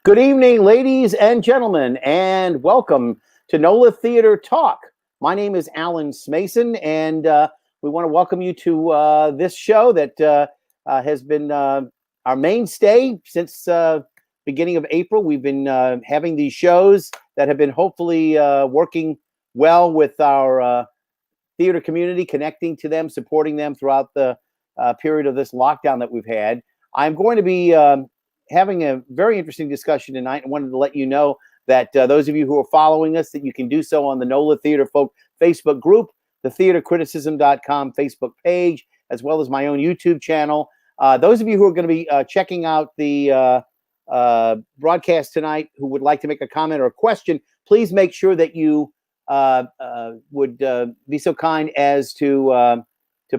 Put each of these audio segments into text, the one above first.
Good evening, ladies and gentlemen, and welcome to NOLA Theater Talk. My name is Alan Smason, and we want to welcome you to this show that has been our mainstay since beginning of April. We've been having these shows that have been hopefully working well with our theater community, connecting to them, supporting them throughout the period of this lockdown that we've had. I'm going to be having a very interesting discussion tonight. I wanted to let you know that those of you who are following us, that you can do so on the NOLA Theater Folk Facebook group, the theatercriticism.com Facebook page, as well as my own YouTube channel. Those of you who are going to be checking out the broadcast tonight who would like to make a comment or a question, please make sure that you would be so kind as to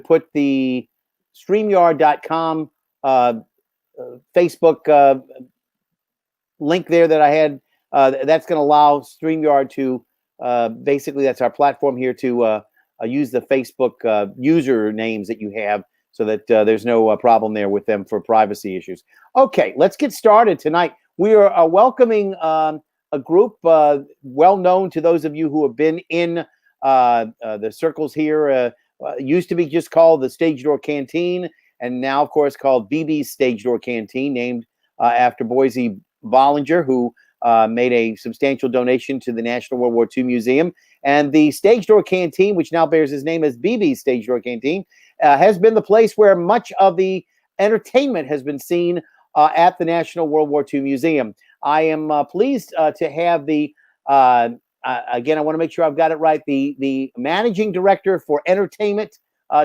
put the StreamYard.com Facebook link there that I had. That's going to allow StreamYard to basically, that's our platform here, to use the Facebook user names that you have, so that there's no problem there with them for privacy issues. Okay, let's get started tonight. We are welcoming a group well known to those of you who have been in the circles here. Used to be just called the Stage Door Canteen, and now, of course, called BB's Stage Door Canteen, named after Boise Bollinger, who made a substantial donation to the National World War II Museum. And the Stage Door Canteen, which now bears his name as BB's Stage Door Canteen, has been the place where much of the entertainment has been seen at the National World War II Museum. I am pleased to have the, again, I want to make sure I've got it right, the managing director for entertainment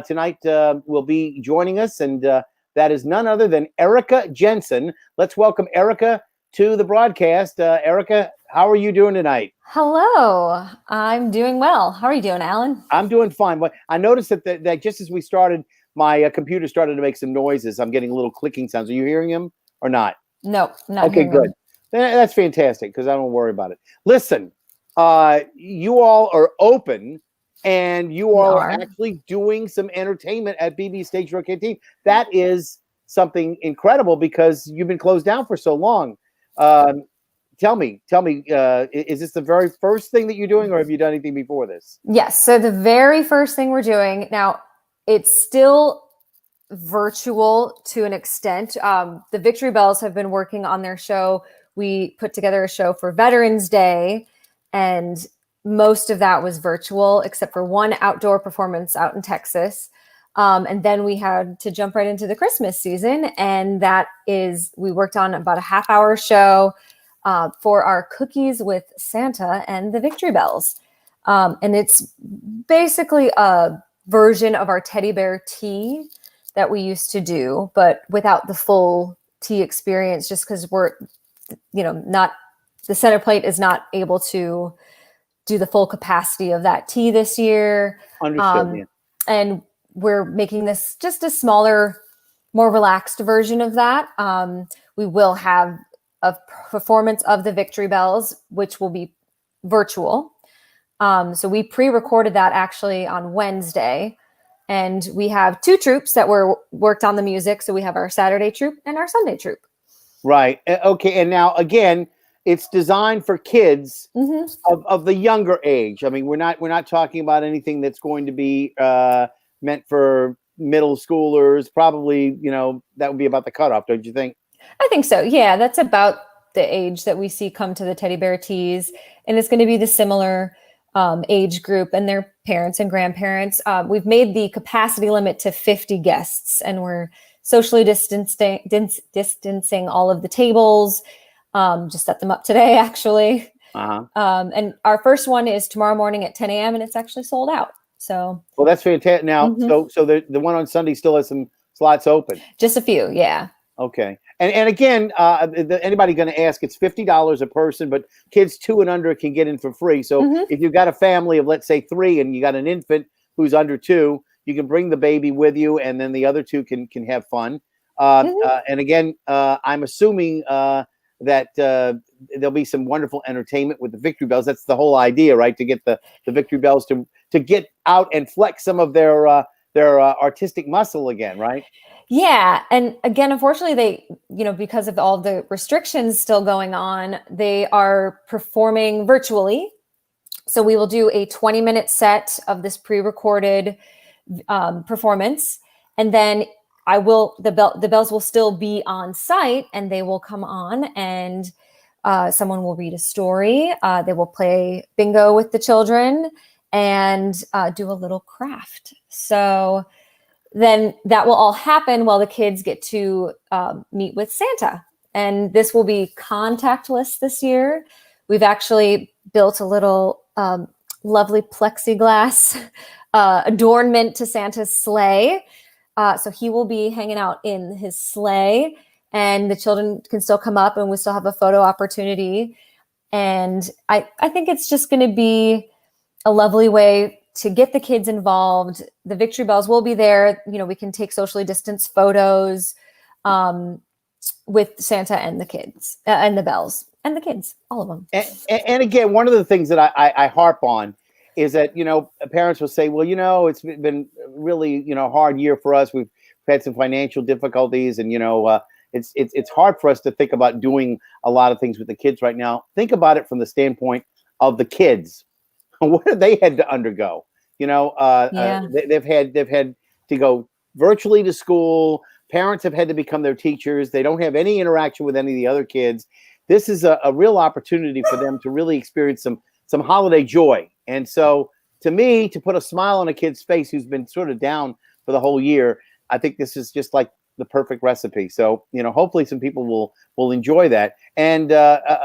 tonight will be joining us, and that is none other than Erica Jensen. Let's welcome Erica to the broadcast. Erica, how are you doing tonight? Hello, I'm doing well. How are you doing, Alan? I'm doing fine. But I noticed that just as we started, my computer started to make some noises. I'm getting little clicking sounds. Are you hearing them or not? No, not okay, good. That's fantastic, because I don't worry about it. Listen, you all are open, and you all are actually doing some entertainment at BB Stage Door Canteen. That is something incredible, because you've been closed down for so long. Tell me, is this the very first thing that you're doing, or have you done anything before this? Yes, so the very first thing we're doing now, it's still virtual to an extent. The Victory Bells have been working on their show. We put together a show for Veterans Day, and most of that was virtual, except for one outdoor performance out in Texas. And then we had to jump right into the Christmas season. And that is, we worked on about a half-hour show for our Cookies with Santa and the Victory Bells. And it's basically a version of our teddy bear tea that we used to do, but without the full tea experience, just because we're, not, the center plate is not able to do the full capacity of that tea this year. Understood. Yeah. And we're making this just a smaller, more relaxed version of that. We will have a performance of the Victory Bells, which will be virtual. So we pre-recorded that actually on Wednesday. And we have two troupes that worked on the music. So we have our Saturday troupe and our Sunday troupe. Right. Okay. And now, again, it's designed for kids of the younger age. I mean, we're not talking about anything that's going to be meant for middle schoolers. Probably, that would be about the cutoff, don't you think? I think so. Yeah, that's about the age that we see come to the teddy bear teas, and it's going to be the similar age group and their parents and grandparents. We've made the capacity limit to 50 guests, and we're socially distancing all of the tables. Just set them up today, actually. And our first one is tomorrow morning at 10 a.m. and it's actually sold out. So, well, that's fantastic. Now, so the one on Sunday still has some slots open. Just a few, yeah. Okay, and again, anybody going to ask? It's $50 a person, but kids 2 and under can get in for free. So if you've got a family of, let's say, 3, and you got an infant who's under 2, you can bring the baby with you, and then the other 2 can have fun. And again, I'm assuming that there'll be some wonderful entertainment with the Victory Bells. That's the whole idea, right? To get the Victory Bells to get out and flex some of their artistic muscle again, right? Yeah. And again, unfortunately, because of all the restrictions still going on, they are performing virtually. So we will do a 20-minute set of this pre-recorded performance. And then the bells will still be on site, and they will come on, and someone will read a story. They will play bingo with the children and do a little craft. So then that will all happen while the kids get to meet with Santa. And this will be contactless this year. We've actually built a little lovely plexiglass adornment to Santa's sleigh. So he will be hanging out in his sleigh, and the children can still come up, and we still have a photo opportunity. And I think it's just going to be a lovely way to get the kids involved. The Victory Bells will be there. We can take socially distanced photos with Santa and the kids and the bells and the kids, all of them. And again, one of the things that I harp on is that, parents will say, well, it's been really, hard year for us. We've had some financial difficulties, and, it's hard for us to think about doing a lot of things with the kids right now. Think about it from the standpoint of the kids. What have they had to undergo? They've had to go virtually to school. Parents have had to become their teachers. They don't have any interaction with any of the other kids. This is a real opportunity for them to really experience some holiday joy. And so, to me, to put a smile on a kid's face who's been sort of down for the whole year, I think this is just like the perfect recipe. So, hopefully some people will enjoy that. And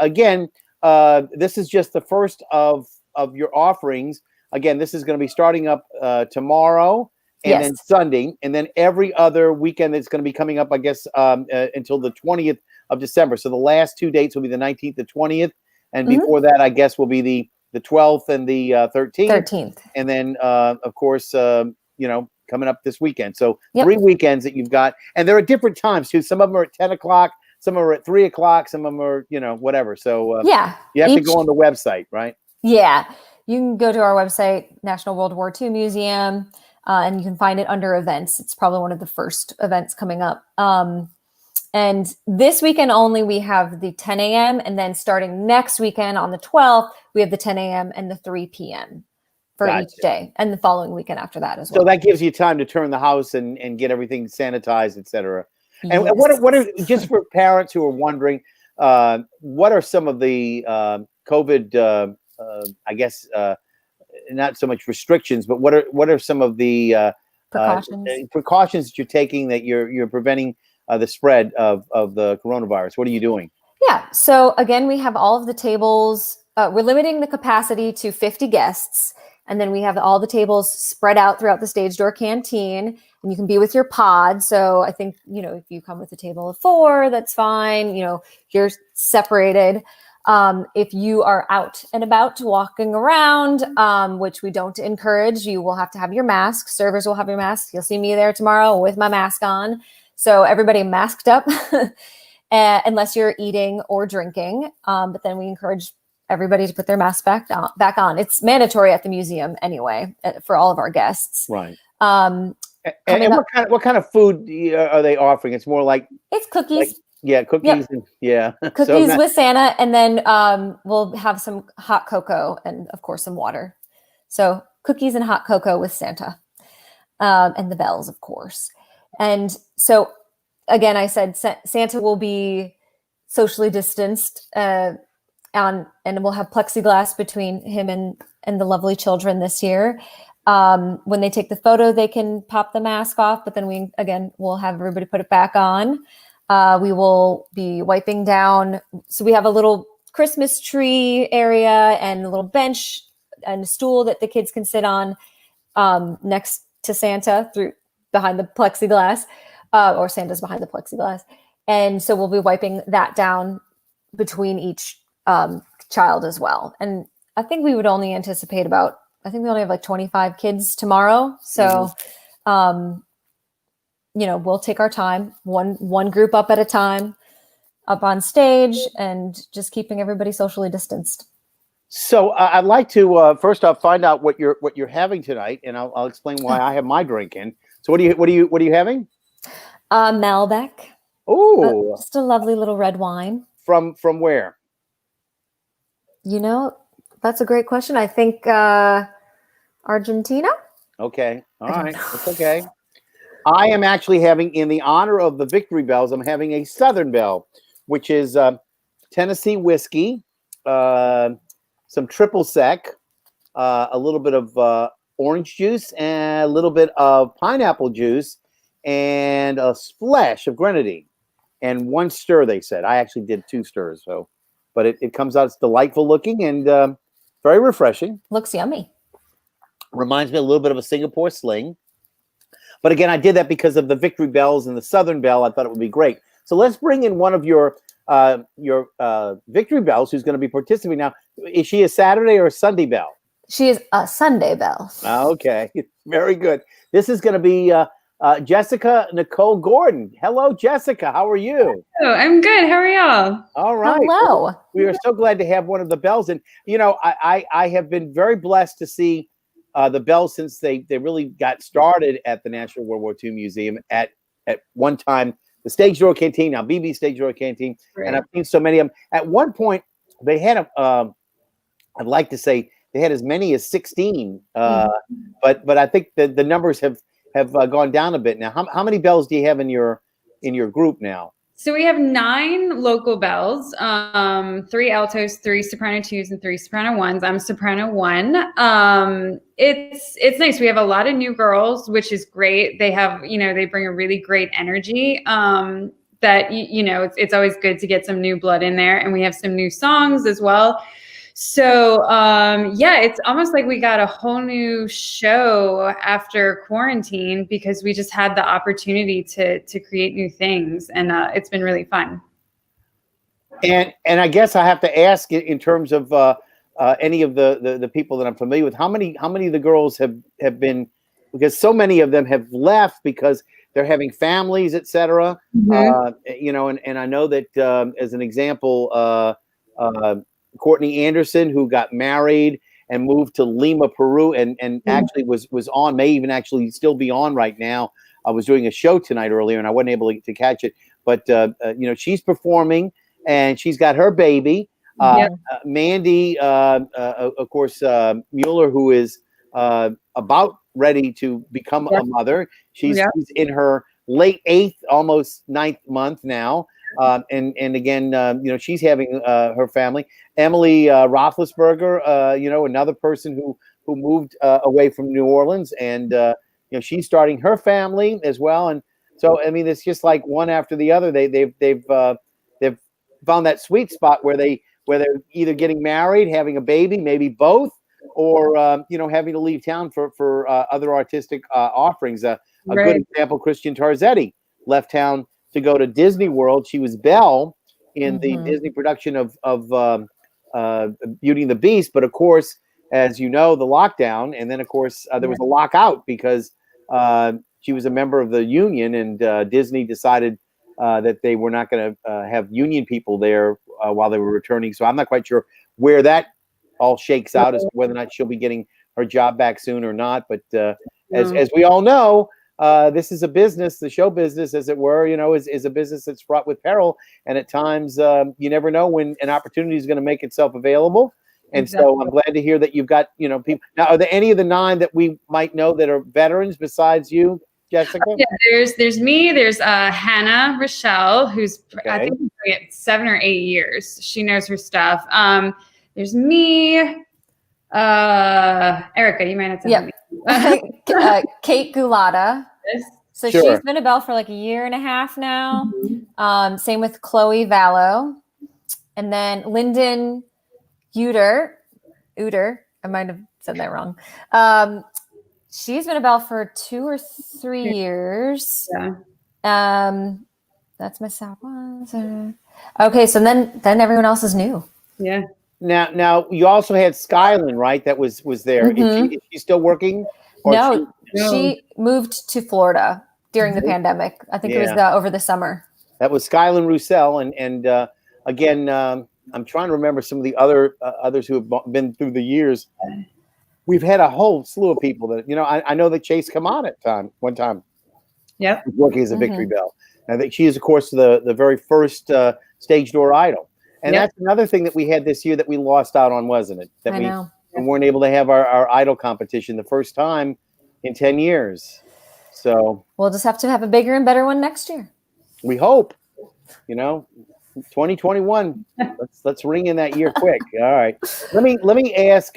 again, this is just the first of your offerings. Again, this is going to be starting up tomorrow and then Sunday, and then every other weekend that's going to be coming up, I guess, until the 20th of December. So the last 2 dates will be the 19th, the 20th, and before that, I guess, will be the 12th and the 13th. And then, of course, coming up this weekend. So 3 weekends that you've got, and there are different times too. Some of them are at 10 o'clock, some are at 3 o'clock, some of them are, whatever. So you have to go on the website, right? Yeah, you can go to our website, National World War II Museum, and you can find it under events. It's probably one of the first events coming up. And this weekend only, we have the 10 a.m. And then starting next weekend on the 12th, we have the 10 a.m. and the 3 p.m. for each day, and the following weekend after that as well. So that gives you time to turn the house and get everything sanitized, et cetera. And what are just for parents who are wondering, what are some of the COVID, I guess, not so much restrictions, but what are some of the precautions that you're taking that you're preventing the spread of the coronavirus? What are you doing? Yeah. So again, we have all of the tables. We're limiting the capacity to 50 guests. And then we have all the tables spread out throughout the stage door canteen, and you can be with your pod. So I think, if you come with a table of 4, that's fine. You're separated. If you are out and about walking around, which we don't encourage, you will have to have your mask. Servers will have your mask. You'll see me there tomorrow with my mask on. So everybody masked up, unless you're eating or drinking. But then we encourage everybody to put their mask back on. It's mandatory at the museum anyway for all of our guests. Right. And what kind of food are they offering? It's more like it's cookies. Cookies. Yep. And, cookies with Santa, and then we'll have some hot cocoa and of course some water. So cookies and hot cocoa with Santa, and the bells, of course. And so again, I said Santa will be socially distanced. And we'll have plexiglass between him and the lovely children this year. When they take the photo, they can pop the mask off, but then we'll have everybody put it back on. We will be wiping down. So we have a little Christmas tree area and a little bench and a stool that the kids can sit on next to Santa behind the plexiglass, or Santa's behind the plexiglass. And so we'll be wiping that down between each child as well. And I think we would only anticipate we only have like 25 kids tomorrow. So, we'll take our time, one group up at a time, up on stage, and just keeping everybody socially distanced. So I'd like to first off find out what you're having tonight, and I'll explain why I have my drink in. So what are you having? Malbec. Oh, Just a lovely little red wine. from where? You know, that's a great question. I think Argentina. Okay, all I don't right, know. it's okay. I am actually having, in the honor of the Victory Bells, I'm having a Southern Belle, which is Tennessee whiskey, some triple sec, a little bit of orange juice, and a little bit of pineapple juice, and a splash of grenadine, and one stir. They said I actually did 2 stirs, so, but it comes out. It's delightful looking and very refreshing. Looks yummy. Reminds me a little bit of a Singapore Sling. But again, I did that because of the Victory Bells and the Southern Belle. I thought it would be great. So let's bring in one of your Victory Bells who's going to be participating now. Is she a Saturday or a Sunday Belle? She is a Sunday Belle. Okay, very good. This is going to be Jessica Nicole Gordon. Hello, Jessica. How are you? Oh, I'm good. How are y'all? All right. Hello. We are so glad to have one of the Bells. And, you know, I have been very blessed to see the Bells since they really got started at the National World War II Museum at one time, the Stage Door Canteen, now BB Stage Door Canteen. Right. And I've seen so many of them. At one point, they had, I'd like to say, they had as many as 16. But I think the numbers have gone down a bit now. How many Bells do you have in your group now? So we have 9 local bells, 3 altos, 3 soprano 2s, and 3 soprano 1s. I'm soprano 1. It's nice. We have a lot of new girls, which is great. They have, they bring a really great energy. That it's always good to get some new blood in there, and we have some new songs as well. So, it's almost like we got a whole new show after quarantine because we just had the opportunity to create new things, and it's been really fun. And I guess I have to ask, in terms of any of the people that I'm familiar with, how many of the girls have been, because so many of them have left because they're having families, etc. Mm-hmm. And I know that as an example, Courtney Anderson, who got married and moved to Lima, Peru, and actually was on, may even actually still be on right now. I was doing a show tonight earlier, and I wasn't able to catch it. But she's performing, and she's got her baby, Mandy, of course, Mueller, who is about ready to become a mother. She's in her late 8th, almost 9th month now. And again, she's having her family. Emily Roethlisberger, another person who moved away from New Orleans, and she's starting her family as well. And so, I mean, it's just like one after the other. They've found that sweet spot where they're either getting married, having a baby, maybe both, or having to leave town for other artistic offerings. A good example, Christian Tarzetti left town to go to Disney World. She was Belle in the Disney production of Beauty and the Beast, but of course, as you know, the lockdown, and then of course there was a lockout because she was a member of the union, and Disney decided that they were not going to have union people there while they were returning. So I'm not quite sure where that all shakes out as to whether or not she'll be getting her job back soon or not. But as we all know, this is a business, the show business, as it were, is a business that's fraught with peril. And at times, you never know when an opportunity is going to make itself available. And so I'm glad to hear that you've got, people. Now, are there any of the 9 that we might know that are veterans besides you, Jessica? Yeah, there's me. There's Hannah Rochelle, who's I think doing it 7 or 8 years. She knows her stuff. There's me. Erica, you might have to help me. Kate Gulata. So Sure. she's been a Belle for like a year and a half now. Same with Chloe Vallow. And then Lyndon Uter. I might have said that wrong. She's been a Belle for 2 or 3 years. That's Miss Southwest. Okay, so then everyone else is new. Yeah. Now you also had Skyland, right? That was there. Is she still working? Or no, she moved to Florida during the pandemic. I think it was over the summer. That was Skyland Roussel, and again, I'm trying to remember some of the others who have been through the years. We've had a whole slew of people that I know that Chase Kaman at one time. Yep. working as a Victory Bell. And I think she is, of course, the very first stage door idol. And Yep. that's another thing that we had this year that we lost out on, wasn't it? That I know. we weren't able to have our idol competition the first time in 10 years. So We'll just have to have a bigger and better one next year. we hope, 2021. let's ring in that year quick. All right. Let me ask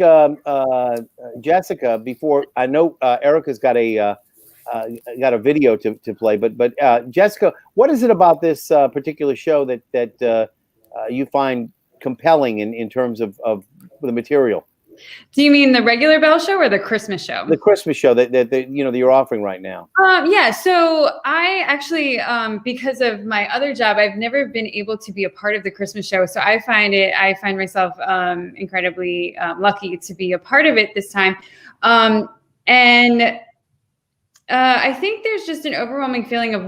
Jessica before. I know Erica's got a video to play, but Jessica, what is it about this particular show that you find compelling in terms of the material? Do you mean the regular Bell show or the Christmas show? The Christmas show that you're offering right now. Yeah. So I actually, because of my other job, I've never been able to be a part of the Christmas show. So I find myself incredibly lucky to be a part of it this time. And I think there's just an overwhelming feeling of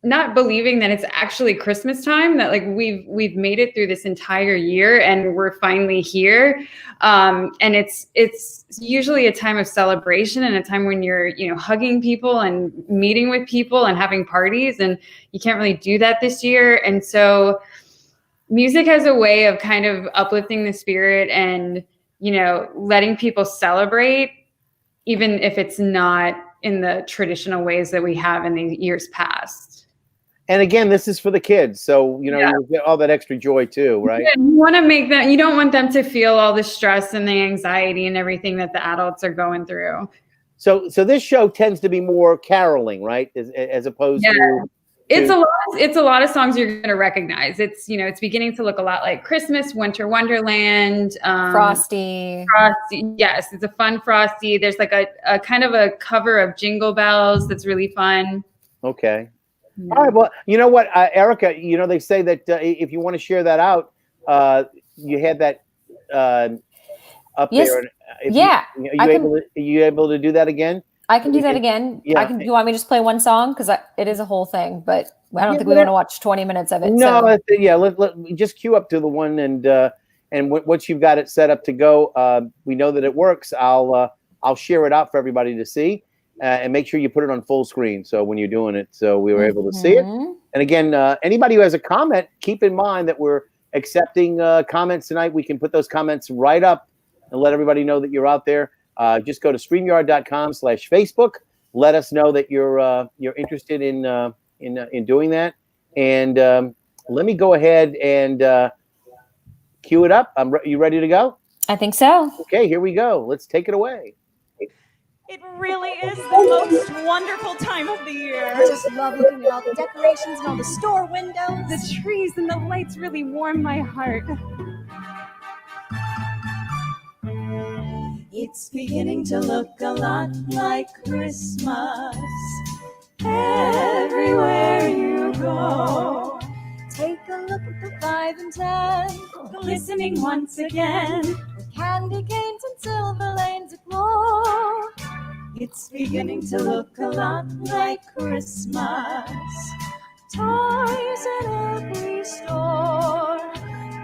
not believing that it's actually Christmas time, that like we've made it through this entire year and we're finally here. And it's usually a time of celebration and a time when you're, hugging people and meeting with people and having parties, and you can't really do that this year. And so music has a way of kind of uplifting the spirit and, letting people celebrate, even if it's not in the traditional ways that we have in the years past. And again, this is for the kids, so you get all that extra joy too, right? Yeah, you want to make them. You don't want them to feel all the stress and the anxiety and everything that the adults are going through. So this show tends to be more caroling, right? As opposed to. It's a lot of songs you're going to recognize. It's it's beginning to look a lot like Christmas, Winter Wonderland, Frosty. Yes, it's a fun Frosty. There's like a kind of a cover of Jingle Bells that's really fun. Okay. Yeah. All right. Well, you know what, Erica, they say that if you want to share that out, you had that up there. Are you able to do that again? I can do that again. Yeah. Do you want me to just play one song? Because it is a whole thing, but I don't think we want to watch 20 minutes of it. No, let just cue up to the one, and once you've got it set up to go, we know that it works. I'll share it out for everybody to see. And make sure you put it on full screen. So when you're doing it, so we were able to see it. And again, anybody who has a comment, keep in mind that we're accepting comments tonight. We can put those comments right up and let everybody know that you're out there. Just go to StreamYard.com/Facebook. Let us know that you're interested in doing that. And let me go ahead and cue it up. You ready to go? I think so. Okay, here we go. Let's take it away. It really is the most wonderful time of the year. I just love looking at all the decorations and all the store windows. The trees and the lights really warm my heart. It's beginning to look a lot like Christmas everywhere you go. Take a look at the 5 and 10, glistening once again, with candy canes and silver lanes aglow. It's beginning to look a lot like Christmas. Toys in every store,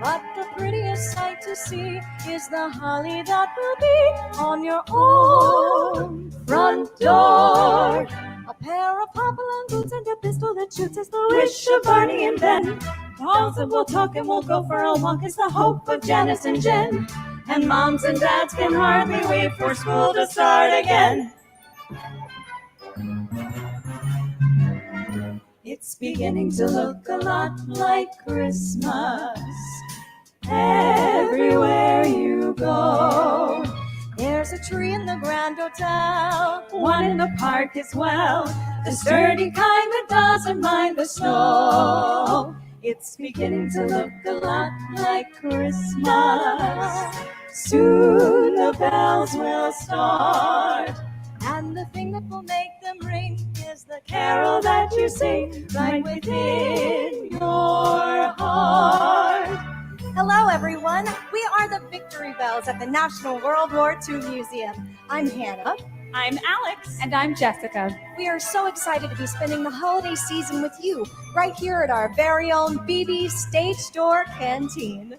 but the prettiest sight to see is the holly that will be on your own front door. A pair of hop-along boots and a pistol that shoots is the wish of Barney and Ben. Dolls that will talk and we'll go for a walk is the hope of Janice and Jen. And moms and dads can hardly wait for school to start again. It's beginning to look a lot like Christmas everywhere you go. There's a tree in the Grand Hotel, one in the park as well, the sturdy kind that doesn't mind the snow. It's beginning to look a lot like Christmas. Soon the bells will start, and the thing that will make them ring is the carol that you sing right within your heart. Hello, everyone. We are the Victory Bells at the National World War II Museum. I'm Hannah. I'm Alex. And I'm Jessica. We are so excited to be spending the holiday season with you right here at our very own BB Stage Door Canteen.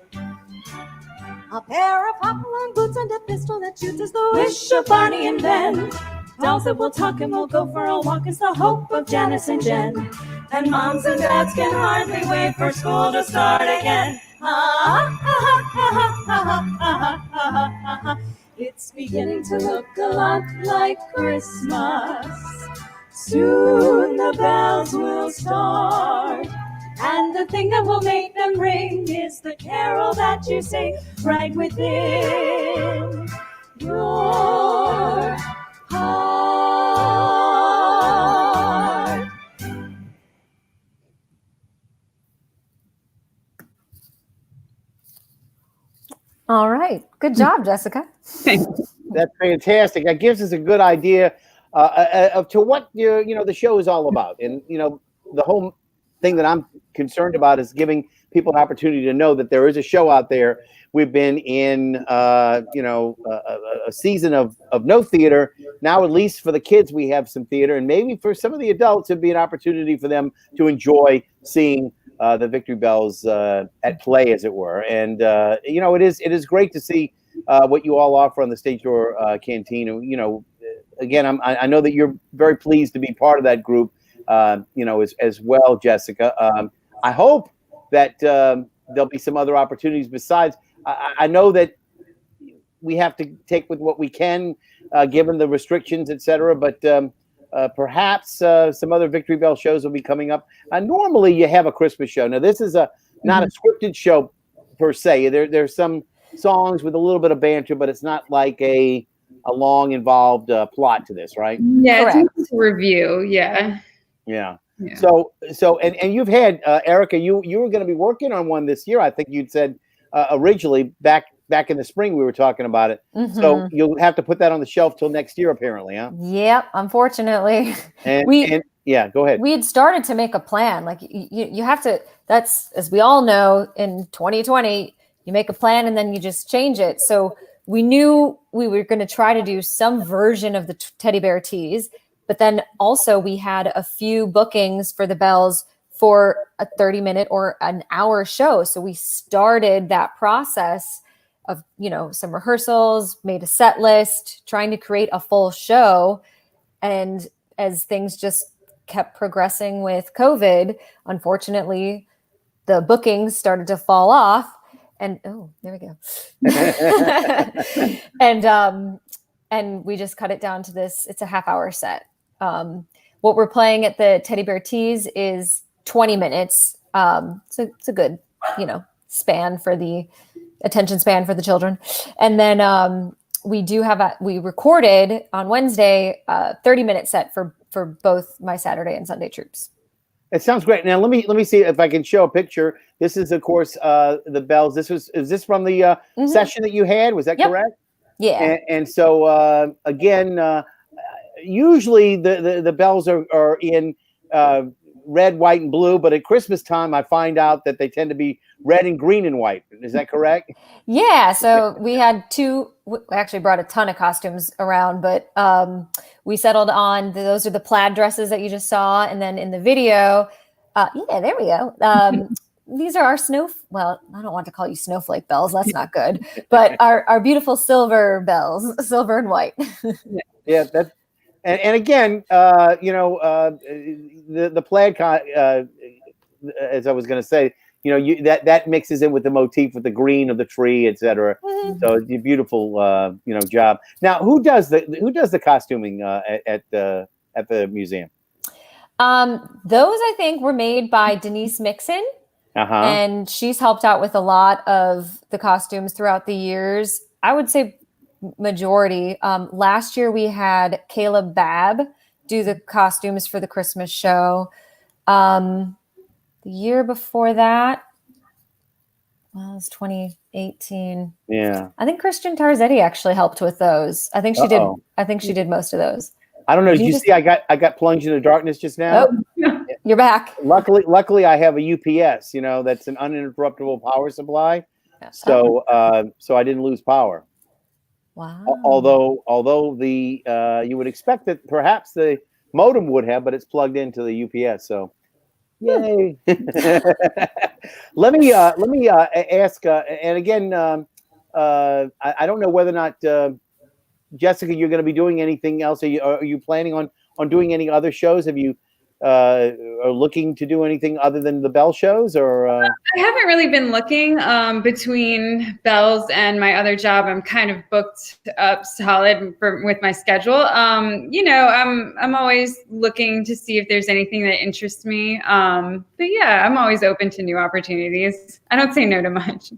A pair of hop-along boots and a pistol that shoots is the wish of Barney and Ben. Dolls that will talk and will go for a walk is the hope of Janice and Jen. And moms and dads can hardly wait for school to start again. It's beginning to look a lot like Christmas. Soon the bells will start. And the thing that will make them ring is the carol that you sing right within your heart. All right. Good job, Jessica. That's fantastic. That gives us a good idea of to what the show is all about. And the whole thing that I'm concerned about is giving people an opportunity to know that there is a show out there. We've been in a season of no theater. Now, at least for the kids, we have some theater, and maybe for some of the adults, it'd be an opportunity for them to enjoy seeing the Victory Bells at play, as it were. And it is great to see what you all offer on the Stage Door Canteen. Again, I know that you're very pleased to be part of that group, as well, Jessica. I hope that there'll be some other opportunities besides. I know that we have to take with what we can, given the restrictions, etc. But perhaps some other Victory Bell shows will be coming up. Normally, you have a Christmas show. Now, this is not a scripted show per se. There's some songs with a little bit of banter, but it's not like a long, involved plot to this, right? Yeah, Correct. it's a review. Yeah. Yeah. Yeah. So and you've had Erica. You were going to be working on one this year. I think you'd said originally back in the spring we were talking about it. Mm-hmm. So you'll have to put that on the shelf till next year, apparently, huh? Yep, unfortunately. And yeah, go ahead. We had started to make a plan. Like you have to. That's, as we all know, in 2020, you make a plan and then you just change it. So we knew we were going to try to do some version of the teddy bear tease, but then also we had a few bookings for the Bells for a 30-minute or an hour show. So we started that process of, some rehearsals, made a set list, trying to create a full show. And as things just kept progressing with COVID, unfortunately, the bookings started to fall off. And there we go. And we just cut it down to this. It's a half-hour set. What we're playing at the Teddy Bear Tease is 20 minutes. So it's a good, span for the attention span for the children. And then we recorded on Wednesday a 30-minute set for both my Saturday and Sunday troops. It sounds great. Now let me see if I can show a picture. This is, of course, the Bells. Is this from the session that you had? Was that correct? Yeah. And so again, usually the Bells are in red, white, and blue, but at Christmas time, I find out that they tend to be red and green and white. Is that correct? Yeah. So we had we actually brought a ton of costumes around, but we settled on those are the plaid dresses that you just saw. And then in the video, there we go. These are our well, I don't want to call you snowflake bells. That's not good. But our beautiful silver bells, silver and white. Yeah. And again, the plaid, as I was going to say, that mixes in with the motif with the green of the tree, etc. Mm-hmm. So it's a beautiful, job. Now, who does the costuming at the museum? Those I think were made by Denise Mixon. Uh-huh. And she's helped out with a lot of the costumes throughout the years. I would say majority. Last year we had Caleb Babb do the costumes for the Christmas show. The year before that, well, it was 2018. Yeah. I think Christian Tarzetti actually helped with those. I think she did. I think she did most of those. I don't know. Did you see? I got plunged into darkness just now. Oh, you're back. Luckily, I have a UPS. That's an uninterruptible power supply. So I didn't lose power. Wow. Although the you would expect that perhaps the modem would have, but it's plugged into the UPS. So, yay! Let me ask. And again, I don't know whether or not Jessica, you're going to be doing anything else? Are you planning on doing any other shows? Have you are looking to do anything other than the Bell shows, or? I haven't really been looking between Bells and my other job. I'm kind of booked up solid with my schedule. I'm always looking to see if there's anything that interests me. But yeah, I'm always open to new opportunities. I don't say no to much.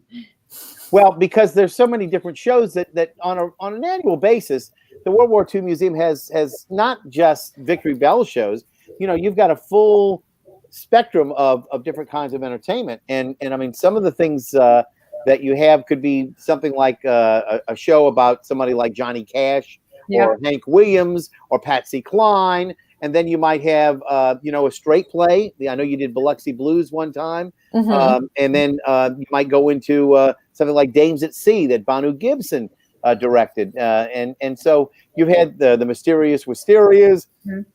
Well, because there's so many different shows that on an annual basis, the World War II Museum has not just Victory Bell shows. You've got a full spectrum of different kinds of entertainment, and I mean, some of the things that you have could be something like a show about somebody like Johnny Cash, or Hank Williams, or Patsy Cline, and then you might have a straight play. I know you did Biloxi Blues one time, and then you might go into something like Dames at Sea that Bonu Gibson directed, and so you've had the Mysterious Wisterias,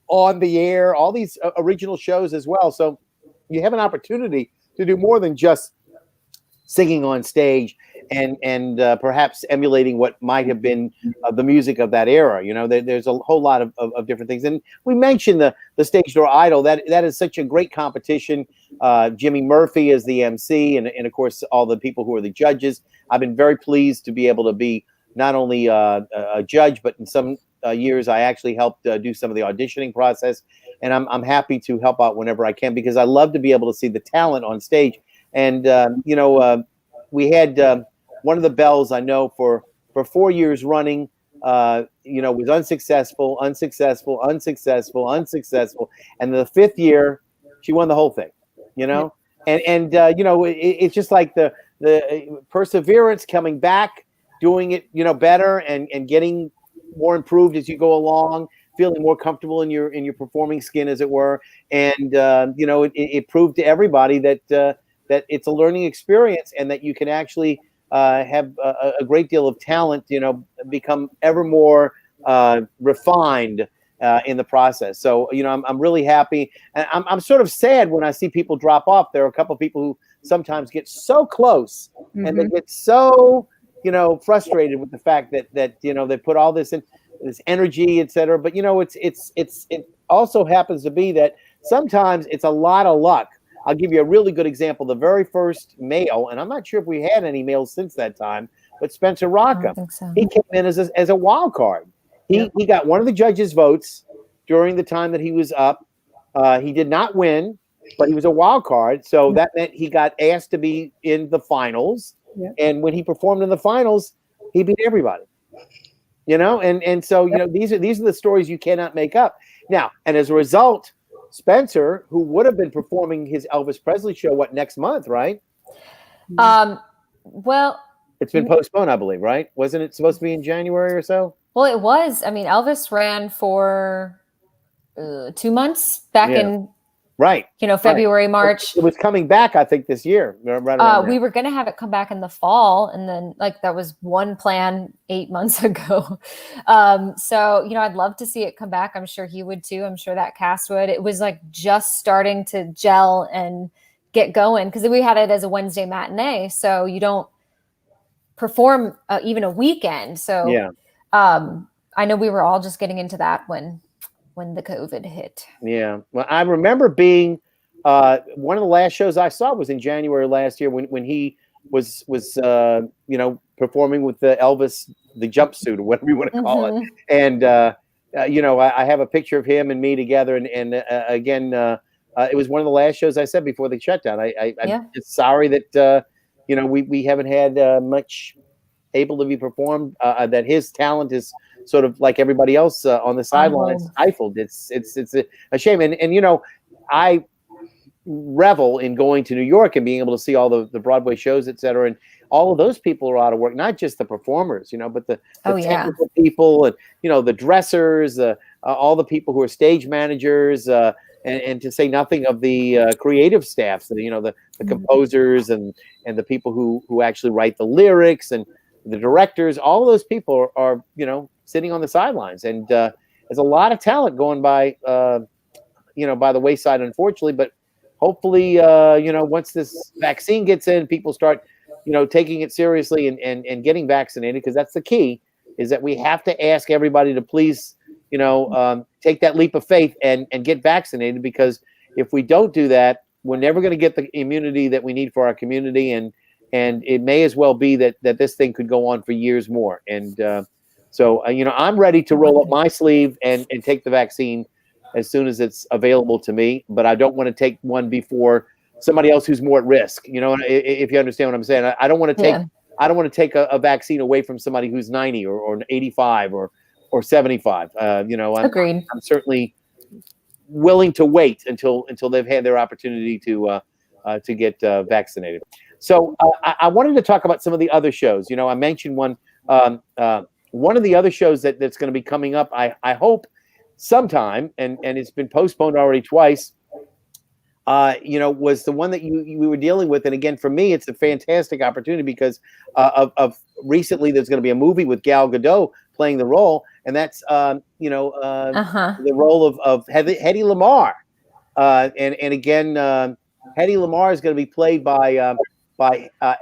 On the Air, all these original shows as well. So you have an opportunity to do more than just singing on stage and perhaps emulating what might have been the music of that era. There's a whole lot of different things. And we mentioned the Stage Door Idol. That is such a great competition. Jimmy Murphy is the MC, and of course all the people who are the judges. I've been very pleased to be able to be not only a judge, but in some years I actually helped do some of the auditioning process, and I'm happy to help out whenever I can, because I love to be able to see the talent on stage. And we had one of the Bells I know for 4 years running, was unsuccessful, and the 5th year she won the whole thing, and it's just like the perseverance, coming back, doing it, better, and getting more improved as you go along, feeling more comfortable in your performing skin, as it were. And it proved to everybody that it's a learning experience, and that you can actually have a great deal of talent, become ever more refined in the process. So, I'm really happy, and I'm sort of sad when I see people drop off. There are a couple of people who sometimes get so close, and they get so frustrated with the fact that they put all this in, this energy, etc. But it also happens to be that sometimes it's a lot of luck. I'll give you a really good example. The very first male, and I'm not sure if we had any males since that time, but Spencer Rockham, So. he came in as a wild card. He got one of the judges' votes during the time that he was up. He did not win, but he was a wild card, so that meant he got asked to be in the finals. And when he performed in the finals, he beat everybody. And so these are the stories you cannot make up. Now, and as a result, Spencer, who would have been performing his Elvis Presley show next month, right? Well, it's been postponed, I believe, right? Wasn't it supposed to be in January or so? Well, it was. I mean, Elvis ran for 2 months back in February, March. It was coming back, I think, this year. We were going to have it come back in the fall, and then that was one plan 8 months ago. So I'd love to see it come back. I'm sure he would too. I'm sure that cast would. It was just starting to gel and get going, because we had it as a Wednesday matinee, so you don't perform even a weekend. So I know we were all just getting into that when the COVID hit. Yeah. Well, I remember being one of the last shows I saw was in January last year when he was performing with the Elvis, the jumpsuit, or whatever you want to call it. And I have a picture of him and me together. And again, it was one of the last shows I said before the shutdown. I'm just sorry that we haven't had much able to be performed. That his talent is sort of like everybody else on the sidelines, stifled. It's a shame. And I revel in going to New York and being able to see all the Broadway shows, et cetera. And all of those people are out of work, not just the performers, but the technical people, and the dressers, all the people who are stage managers, and to say nothing of the creative staffs, the composers and the people who actually write the lyrics, and the directors. All of those people are sitting on the sidelines, and there's a lot of talent going by by the wayside, unfortunately. But hopefully once this vaccine gets in, people start taking it seriously and getting vaccinated, because that's the key. is that we have to ask everybody to please, take that leap of faith and get vaccinated, because if we don't do that, we're never going to get the immunity that we need for our community, and it may as well be that this thing could go on for years more. And so I'm ready to roll up my sleeve and take the vaccine as soon as it's available to me, but I don't want to take one before somebody else who's more at risk. If you understand what I'm saying, I don't want to take I don't want to take a vaccine away from somebody who's 90 or 85 or 75. Agreed. I'm certainly willing to wait until they've had their opportunity to get vaccinated. So I wanted to talk about some of the other shows. I mentioned one of the other shows that's going to be coming up. I hope sometime, and it's been postponed already twice. Was the one that we were dealing with, and again, for me, it's a fantastic opportunity because of recently there's going to be a movie with Gal Gadot playing the role, and that's the role of Hedy Lamarr, and again, Hedy Lamarr is going to be played by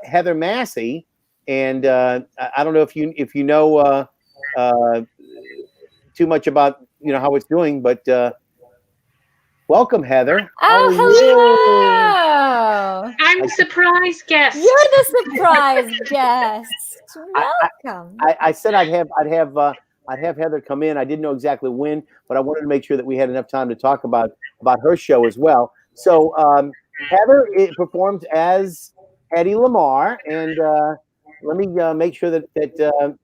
Heather Massey, and I don't know if you know too much about how it's doing, but welcome, Heather. Oh, hello! I'm a surprise guest. You're the surprise guest. Welcome. I said I'd have Heather come in. I didn't know exactly when, but I wanted to make sure that we had enough time to talk about her show as well. So Heather performed as Hedy Lamarr, and let me make sure that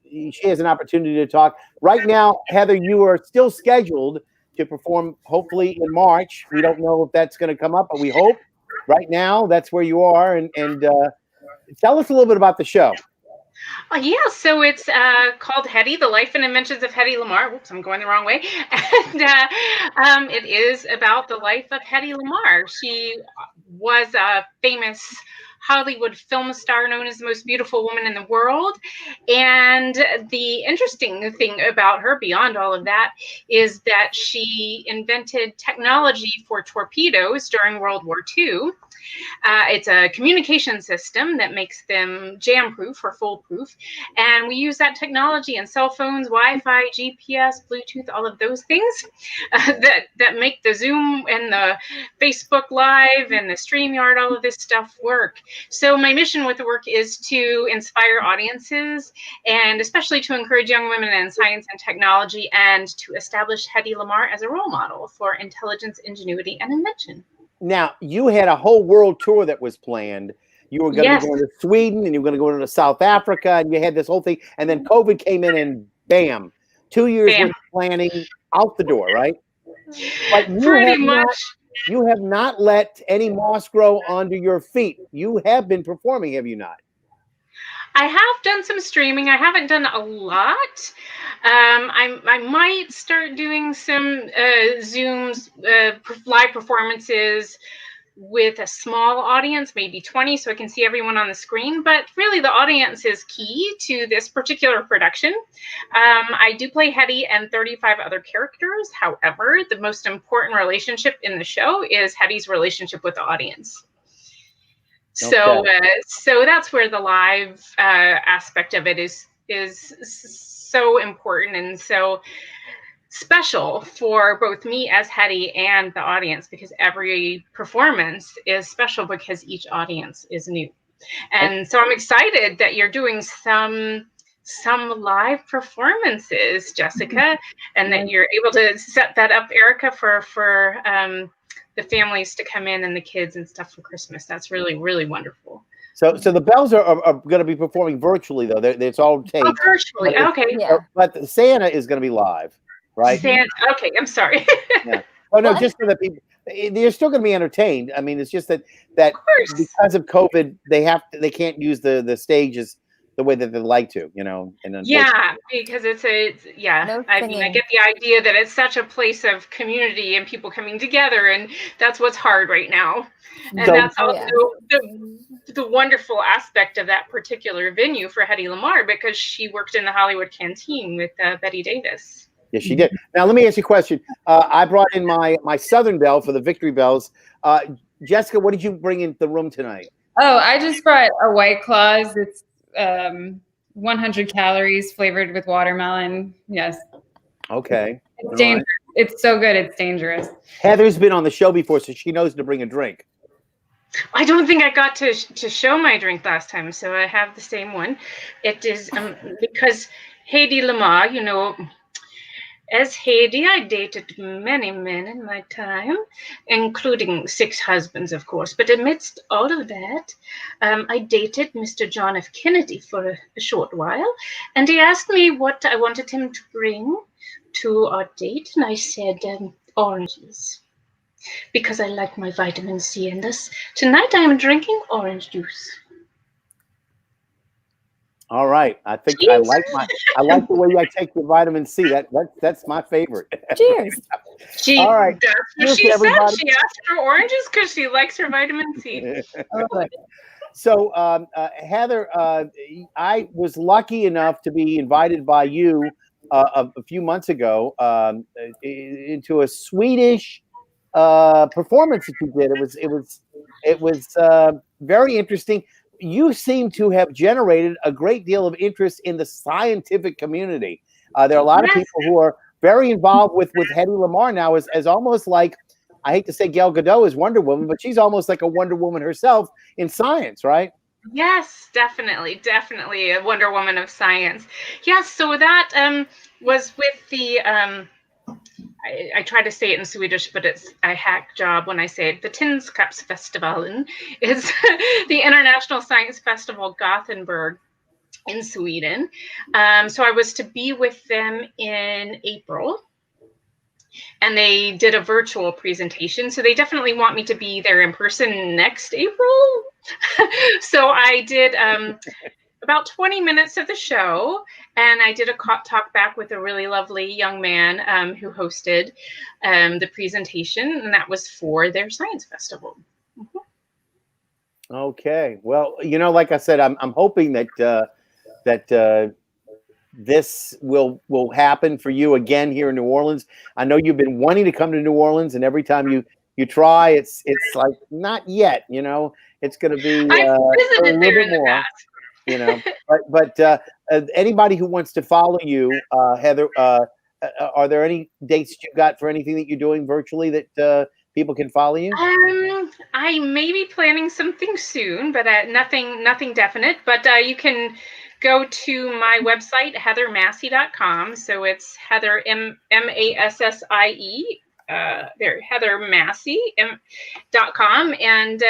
she has an opportunity to talk. Right now, Heather, you are still scheduled to perform hopefully in March. We don't know if that's going to come up, but we hope. Right now, that's where you are, and tell us a little bit about the show. So it's called Hedy, The Life and Adventures of Hedy Lamarr. Oops, I'm going the wrong way. And it is about the life of Hedy Lamarr. She was a famous Hollywood film star known as the most beautiful woman in the world. And the interesting thing about her, beyond all of that, is that she invented technology for torpedoes during World War II. It's a communication system that makes them jam-proof or foolproof. And we use that technology in cell phones, Wi-Fi, GPS, Bluetooth, all of those things that make the Zoom and the Facebook Live and the StreamYard, all of this stuff work. So my mission with the work is to inspire audiences, and especially to encourage young women in science and technology, and to establish Hedy Lamarr as a role model for intelligence, ingenuity, and invention. Now, you had a whole world tour that was planned. You were going to be going to Sweden, and you were going to go to South Africa, and you had this whole thing. And then COVID came in, and bam, 2 years worth of planning out the door, right? But you have not let any moss grow under your feet. You have been performing, have you not? I have done some streaming. I haven't done a lot. I might start doing some Zooms, live performances with a small audience, maybe 20, so I can see everyone on the screen. But really, the audience is key to this particular production. I do play Hedy and 35 other characters. However, the most important relationship in the show is Hedy's relationship with the audience. So, so that's where the live aspect of it is so important and so special for both me as Hedy and the audience, because every performance is special because each audience is new. And so I'm excited that you're doing some live performances, Jessica, and that you're able to set that up, Erica, for the families to come in and the kids and stuff for Christmas. That's really, really wonderful. So the Bells are going to be performing virtually, though. It's all taped. Oh, virtually, okay. Yeah. But Santa is going to be live, right? Santa, okay, I'm sorry. Yeah. Oh no, just for the people. They're still going to be entertained. I mean, it's just that because of COVID, they can't use the stages the way that they'd like to, and yeah, because it's No I mean, I get the idea that it's such a place of community and people coming together, and that's what's hard right now. And So- that's also the wonderful aspect of that particular venue for Hedy Lamarr, because she worked in the Hollywood Canteen with Betty Davis. Yes, she did. Now, let me ask you a question. I brought in my Southern Belle for the Victory Bells. Jessica, what did you bring in the room tonight? Oh, I just brought a White Claws. It's 100 calories flavored with watermelon. Yes. Okay. It's All dangerous. right. It's so good. It's dangerous. Heather's been on the show before, so she knows to bring a drink. I don't think I got to show my drink last time, so I have the same one. It is because Hedy Lamarr, you know, as Hedy, I dated many men in my time, including 6 husbands, of course. But amidst all of that, I dated Mr. John F. Kennedy for a short while, and he asked me what I wanted him to bring to our date, and I said oranges, because I like my vitamin C, and thus tonight I am drinking orange juice. All right. I think I Cheers. like the way I take your vitamin C. That's my favorite. Cheers. All right. That's what Cheers, she said. everybody. She asked for oranges because she likes her vitamin C. So, Heather, I was lucky enough to be invited by you a few months ago into a Swedish performance that you did. It was very interesting. You seem to have generated a great deal of interest in the scientific community. There are a lot of people who are very involved with Hedy Lamarr now as almost like, I hate to say Gal Gadot is Wonder Woman, but she's almost like a Wonder Woman herself in science, right? Yes, definitely a Wonder Woman of science. Yes, so that was with the I try to say it in Swedish, but it's a hack job when I say it. The Vetenskapsfestivalen is the International Science Festival Gothenburg in Sweden. So I was to be with them in April, and they did a virtual presentation. So they definitely want me to be there in person next April. So I did about 20 minutes of the show, and I did a talk back with a really lovely young man who hosted the presentation, and that was for their science festival. Okay. Well, you know, like I said, I'm hoping that this will happen for you again here in New Orleans. I know you've been wanting to come to New Orleans, and every time you try, it's like not yet. You know, it's going to be I've a visited little there bit in the more. past. You know, but anybody who wants to follow you, Heather, are there any dates you got for anything that you're doing virtually that people can follow you? I may be planning something soon, but nothing definite. But you can go to my website, heathermassie.com. So it's Heather M-A-S-S-I-E. There, heathermassie.com, and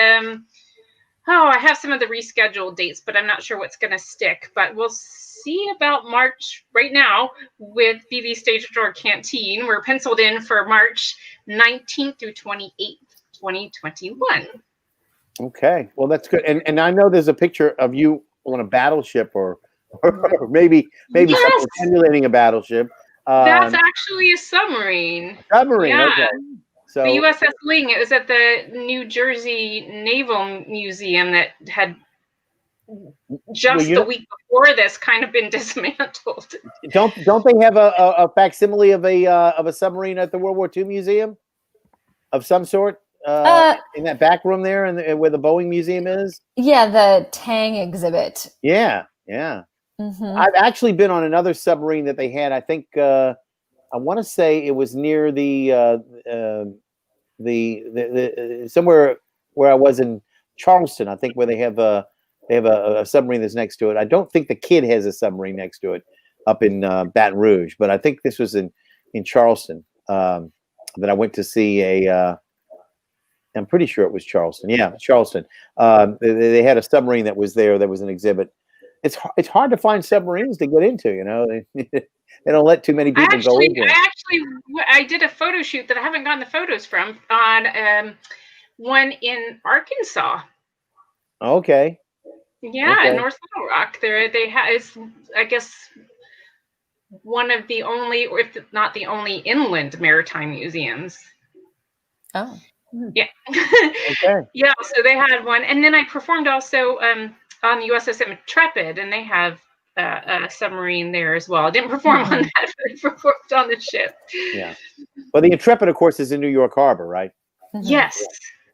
I have some of the rescheduled dates, but I'm not sure what's going to stick. But we'll see about March right now with BB Stage Door Canteen. We're penciled in for March 19th through 28th, 2021. Okay, well that's good. And I know there's a picture of you on a battleship, or maybe something simulating a battleship. That's actually a submarine. Submarine. Yeah. Okay. So the USS Ling. It was at the New Jersey Naval Museum that had just the week before this kind of been dismantled. Don't they have a facsimile of a submarine at the World War II Museum of some sort in that back room there, and where the Boeing Museum is? Yeah, the Tang exhibit. Yeah. Mm-hmm. I've actually been on another submarine that they had. I think I want to say it was near the somewhere where I was in Charleston. I think where they have a submarine that's next to it. I don't think the Kid has a submarine next to it up in Baton Rouge, but I think this was in Charleston that I went to see I'm pretty sure it was Charleston. Yeah, Charleston. They had a submarine that was there. There was an exhibit. It's hard to find submarines to get into. You know, they don't let too many people go into it. I did a photo shoot that I haven't gotten the photos from on one in Arkansas. Okay. Yeah, in North Little Rock. They have, it's, I guess, one of the only, or if not the only, inland maritime museums. Oh. Yeah. Okay. Yeah, so they had one. And then I performed also on the USS Intrepid, and they have a submarine there as well. I didn't perform on that, but I performed on the ship. Yeah. Well, the Intrepid, of course, is in New York Harbor, right? Yes.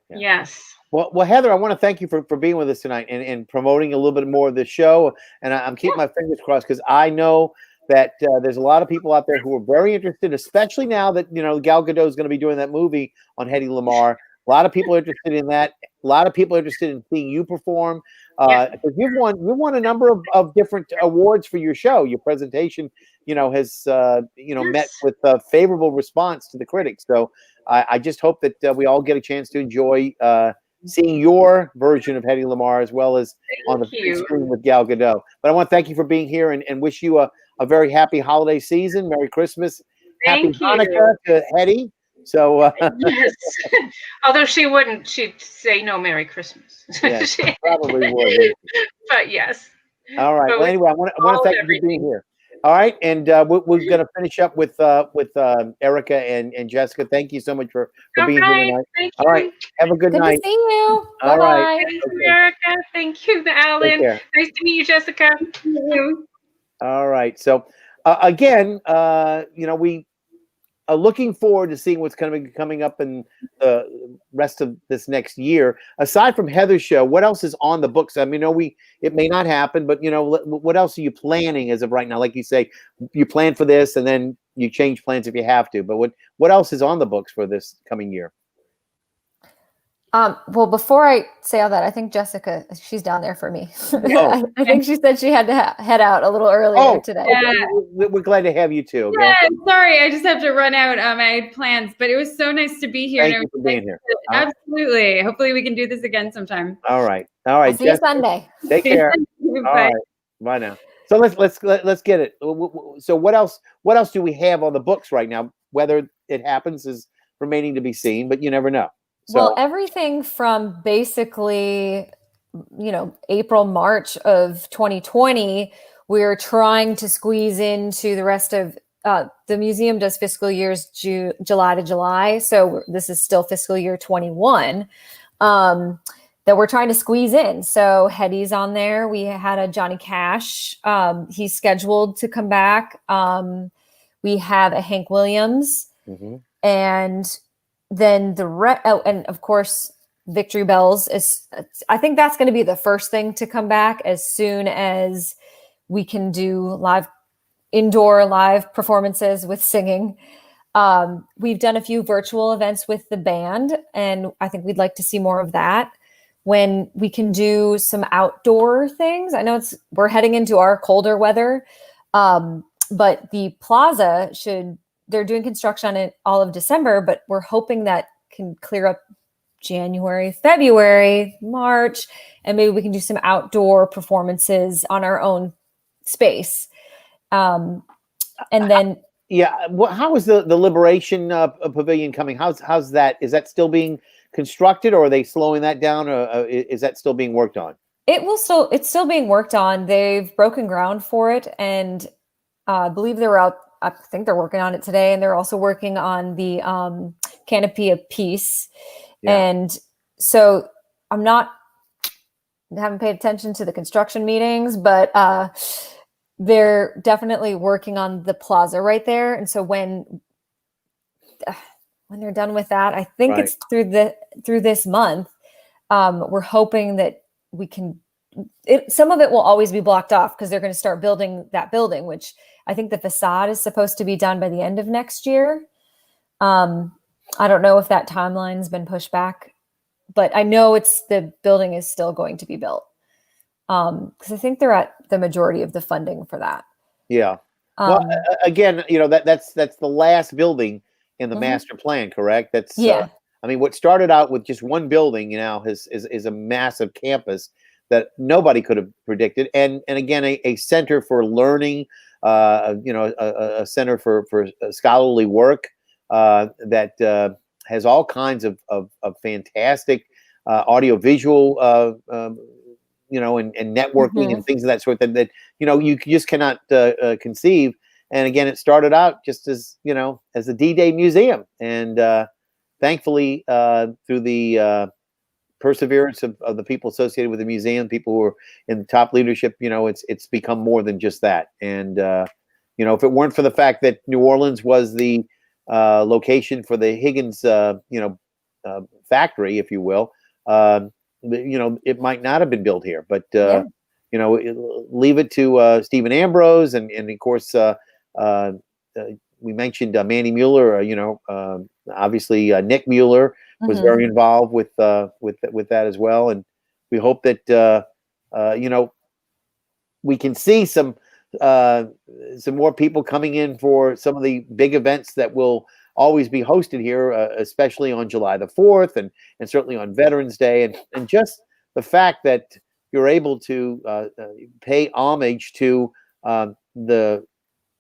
Yeah. Yes. Well, Heather, I want to thank you for being with us tonight and promoting a little bit more of the show. And I'm keeping my fingers crossed because I know that there's a lot of people out there who are very interested, especially now that Gal Gadot is going to be doing that movie on Hedy Lamarr. A lot of people are interested in that. A lot of people are interested in seeing you perform. Because you've won a number of different awards for your show. Your presentation, has met with a favorable response to the critics. So I just hope that we all get a chance to enjoy seeing your version of Hedy Lamarr as well as on the big screen with Gal Gadot. But I want to thank you for being here and wish you a very happy holiday season. Merry Christmas. Happy Hanukkah to Hedy. So yes, although she wouldn't, she'd say no, Merry Christmas. Yeah, she probably would. But yes. All right. Well, anyway, I want to thank you for being here. All right, and we're going to finish up with Erica and Jessica. Thank you so much for being here tonight. Thank you. All right, have a good night. Good to see you. All right. Thank you, Erica. Thank you, Alan. Nice to meet you, Jessica. Thank you. All right. So again, we are looking forward to seeing what's coming up in the rest of this next year. Aside from Heather's show, what else is on the books? I mean, it may not happen, but what else are you planning as of right now? Like you say, you plan for this and then you change plans if you have to. But what else is on the books for this coming year? Well, before I say all that, I think Jessica, she's down there for me. Oh. I think she said she had to head out a little earlier today. Yeah. We're glad to have you too. Okay? Yeah, sorry, I just have to run out. I had plans, but it was so nice to be here. Thank you for being here. Absolutely. Hopefully we can do this again sometime. All right. I'll see you Sunday. Take care. All right. Bye now. So let's get it. So what else do we have on the books right now? Whether it happens is remaining to be seen, but you never know. So, well, everything from basically, April, March of 2020, we're trying to squeeze into the rest of the museum does fiscal years July to July. So this is still fiscal year 21 that we're trying to squeeze in. So Hedy's on there. We had a Johnny Cash. He's scheduled to come back. We have a Hank Williams and then and of course, Victory Bells is, I think that's going to be the first thing to come back as soon as we can do indoor live performances with singing. We've done a few virtual events with the band, and I think we'd like to see more of that when we can do some outdoor things. I know we're heading into our colder weather, but the plaza they're doing construction in all of December, but we're hoping that can clear up January, February, March, and maybe we can do some outdoor performances on our own space. And then, how is the Liberation Pavilion coming? How's that? Is that still being constructed, or are they slowing that down, or is that still being worked on? It's still being worked on. They've broken ground for it, and I believe I think they're working on it today, and they're also working on the Canopy of Peace. Yeah. And so I haven't paid attention to the construction meetings, but they're definitely working on the plaza right there. And so when they're done with that, I think it's through this month. We're hoping that we can. Some of it will always be blocked off because they're going to start building that building, which I think the facade is supposed to be done by the end of next year. I don't know if that timeline's been pushed back, but I know the building is still going to be built. Because I think they're at the majority of the funding for that. Yeah. Well, again, that's the last building in the master plan, correct? That's what started out with just one building, is a massive campus that nobody could have predicted, and again, a center for learning, a center for scholarly work that has all kinds of fantastic audiovisual, and networking and things of that sort that you just cannot conceive. And again, it started out just as the D-Day Museum, and thankfully through the perseverance of the people associated with the museum, people who are in the top leadership, it's become more than just that. And if it weren't for the fact that New Orleans was the location for the Higgins factory, if you will, it might not have been built here, but Yeah. leave it to Stephen Ambrose and of course we mentioned Manny Mueller. Obviously Nick Mueller was very involved with that as well, and we hope that we can see some more people coming in for some of the big events that will always be hosted here, especially on July the 4th and certainly on Veterans Day, and just the fact that you're able to pay homage to the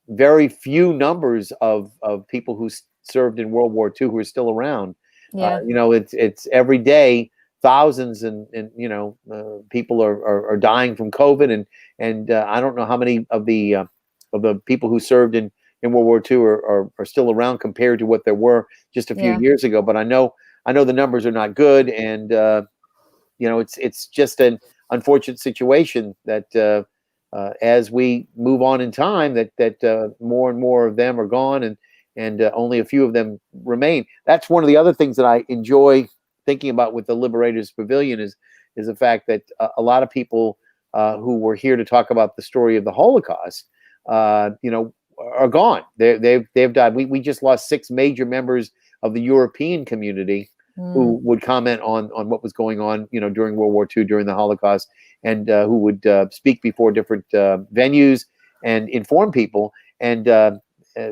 very few numbers of people who served in World War II who are still around. Yeah. It's every day thousands and people are dying from COVID, and I don't know how many of the people who served in World War II are still around compared to what there were just a few years ago. But I know the numbers are not good, and it's just an unfortunate situation that as we move on in time, that more and more of them are gone, and only a few of them remain. That's one of the other things that I enjoy thinking about with the Liberators Pavilion is the fact that a lot of people who were here to talk about the story of the Holocaust, are gone. They've died. We just lost 6 major members of the European community who would comment on what was going on, during World War II, during the Holocaust, and who would speak before different venues and inform people. And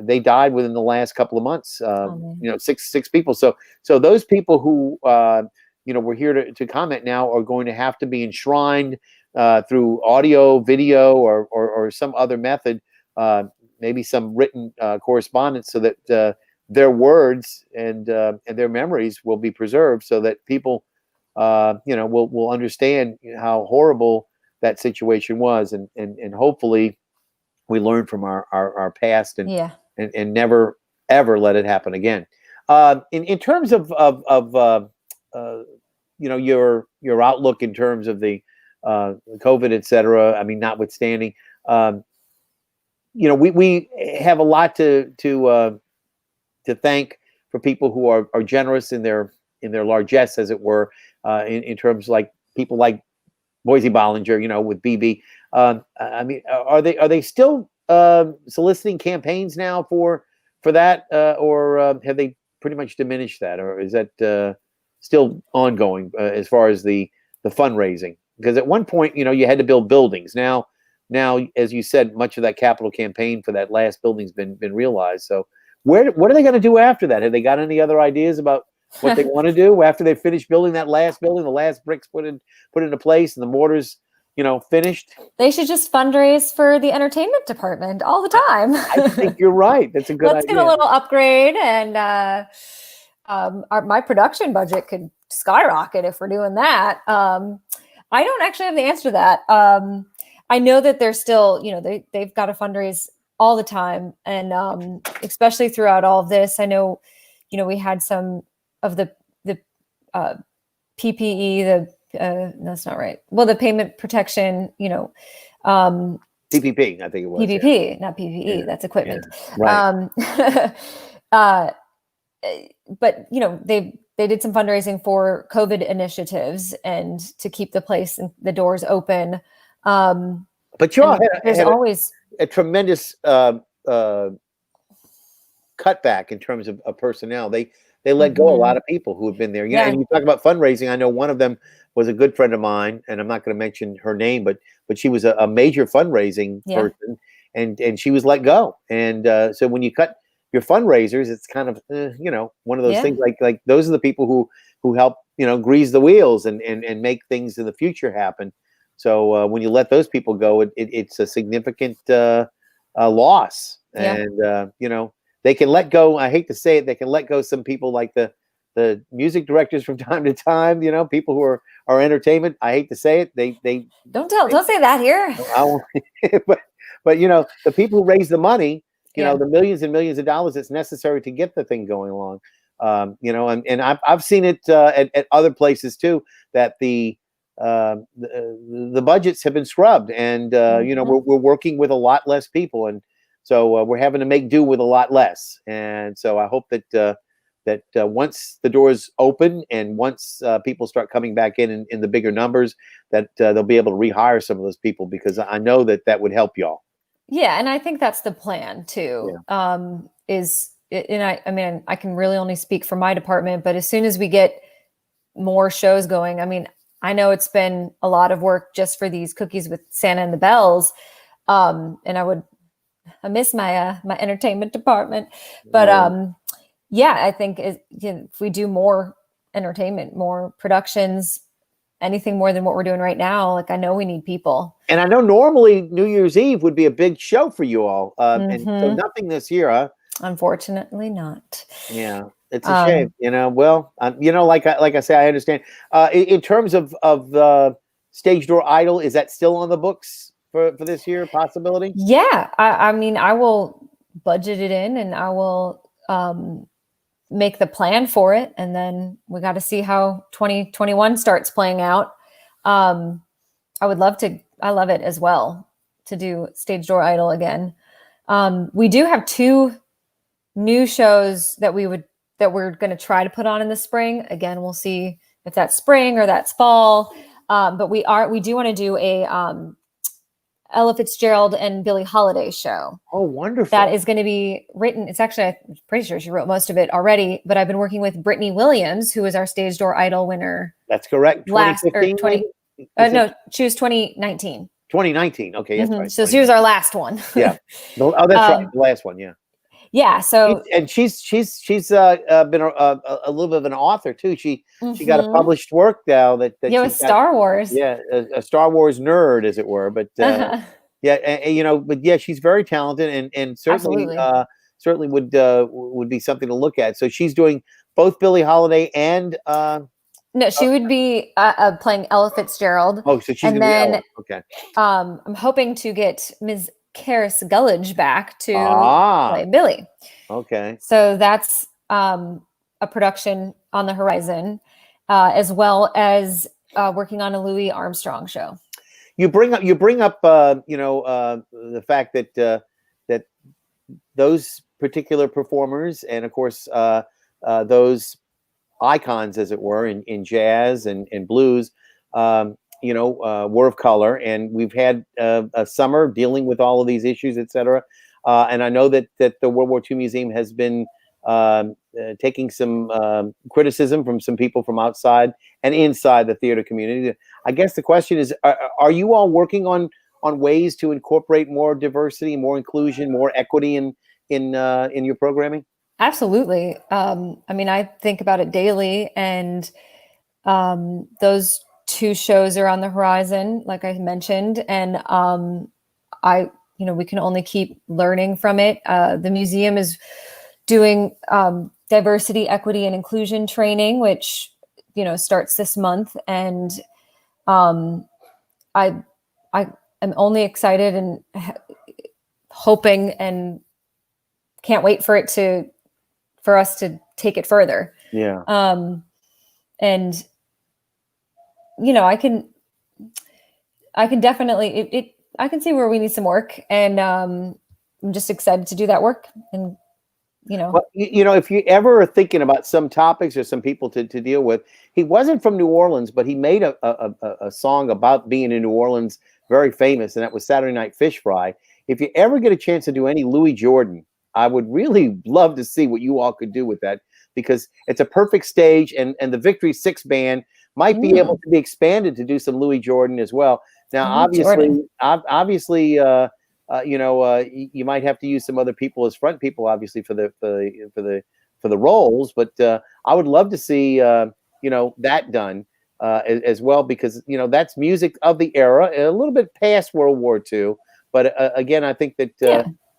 they died within the last couple of months. 6 people. So those people who were here to comment now are going to have to be enshrined through audio, video, or some other method, maybe some written correspondence, so that their words and their memories will be preserved, so that people will understand how horrible that situation was, and hopefully we learn from our past and never ever let it happen again. In terms of your outlook in terms of the COVID, etc. I mean, notwithstanding, we have a lot to thank for people who are generous in their largesse, as it were, in terms like people like Boise Bollinger, with BB. I mean, are they still soliciting campaigns now for that, or have they pretty much diminished that, or is that still ongoing as far as the fundraising? Because at one point, you had to build buildings. Now, as you said, much of that capital campaign for that last building's been realized. So what are they going to do after that? Have they got any other ideas about what they want to do after they finish building that last building, the last bricks put into place, and the mortars, finished? They should just fundraise for the entertainment department all the time. I think you're right. That's a good idea. Let's get a little upgrade, and my production budget could skyrocket if we're doing that. I don't actually have the answer to that. I know that they're still, they've got to fundraise all the time, and especially throughout all of this. I know, we had some of the PPE, that's not right. Well, the payment protection, PPP, I think it was. PPP, not PPE. Yeah. That's equipment. Yeah. Right. But they did some fundraising for COVID initiatives and to keep the place and the doors open. But y'all there's always a tremendous cutback in terms of personnel. They let go a lot of people who have been there. And you talk about fundraising. I know one of them was a good friend of mine, and I'm not going to mention her name, but she was a major fundraising person, and she was let go. And so when you cut your fundraisers, it's kind of one of those things like those are the people who help grease the wheels and make things in the future happen. So when you let those people go, it's a significant loss. And they can let go. I hate to say it, they can let go some people like the music directors from time to time. People who are entertainment. I hate to say it. They don't say that here. but the people who raise the money, the millions and millions of dollars that's necessary to get the thing going along. And I've seen it at other places too, that the budgets have been scrubbed, and we're working with a lot less people, and so we're having to make do with a lot less. And so I hope that that once the doors open and once people start coming back in the bigger numbers, that they'll be able to rehire some of those people, because I know that would help y'all. Yeah, and I think that's the plan too. I mean, I can really only speak for my department, but as soon as we get more shows going, I mean, I know it's been a lot of work just for these Cookies with Santa and the Bells, and I miss my my entertainment department, but yeah, I think if we do more entertainment, more productions, anything more than what we're doing right now, like I know we need people. And I know normally New Year's Eve would be a big show for you all, and so nothing this year, huh? Unfortunately, not. Yeah, it's a shame, you know. Well, you know, like I say, I understand. In terms of the Stage Door Idol, is that still on the books for this year? Possibility? Yeah, I mean, I will budget it in, and I will make the plan for it, and then we got to see how 2021 starts playing out. I would love to. I love it as well to do Stage Door Idol again. We do have 2 new shows that we're going to try to put on in the spring. Again, we'll see if that's spring or that's fall. But we do want to do a Ella Fitzgerald and Billie Holiday show. Oh, wonderful! That is going to be written. It's actually, I'm pretty sure she wrote most of it already. But I've been working with Brittany Williams, who was our Stage Door Idol winner. That's correct. 2015. No, she was 2019. 2019. Okay, that's right. So she was our last one. Yeah. Oh, that's right. The last one. Yeah. Yeah. So she's been a little bit of an author too. She got a published work now that with Star Wars. Yeah, a Star Wars nerd, as it were. But yeah, and, you know, but yeah, she's very talented and certainly certainly would be something to look at. So she's doing both Billie Holiday and no, she would be playing Ella Fitzgerald. Oh, so she's and gonna then be Ella. Okay. I'm hoping to get Ms. Karis Gullidge back to play Billie. Okay. So that's a production on the horizon, as well as working on a Louis Armstrong show. You bring up you know, the fact that that those particular performers and of course those icons, as it were, in jazz and blues, you know, were of color, and we've had a summer dealing with all of these issues, etc. And I know that the World War II Museum has been taking some criticism from some people from outside and inside the theater community. I guess the question is, are you all working on ways to incorporate more diversity, more inclusion, more equity in your programming? Absolutely. I mean, I think about it daily, and those 2 shows are on the horizon, like I mentioned, and you know, we can only keep learning from it. The museum is doing diversity, equity, and inclusion training, which, you know, starts this month, and I am only excited and hoping and can't wait for us to take it further. Yeah. And you know, I can definitely I can see where we need some work, and I'm just excited to do that work. And you know, well, you know, if you ever are thinking about some topics or some people to deal with, he wasn't from New Orleans, but he made a song about being in New Orleans, very famous, and that was Saturday Night Fish Fry. If you ever get a chance to do any Louis Jordan, I would really love to see what you all could do with that, because it's a perfect stage, and the Victory 6 band might be able to be expanded to do some Louis Jordan as well. Now, obviously, you know, you might have to use some other people as front people, obviously, for the roles. But I would love to see you know, that done as well, because you know, that's music of the era, a little bit past World War II. But again, I think that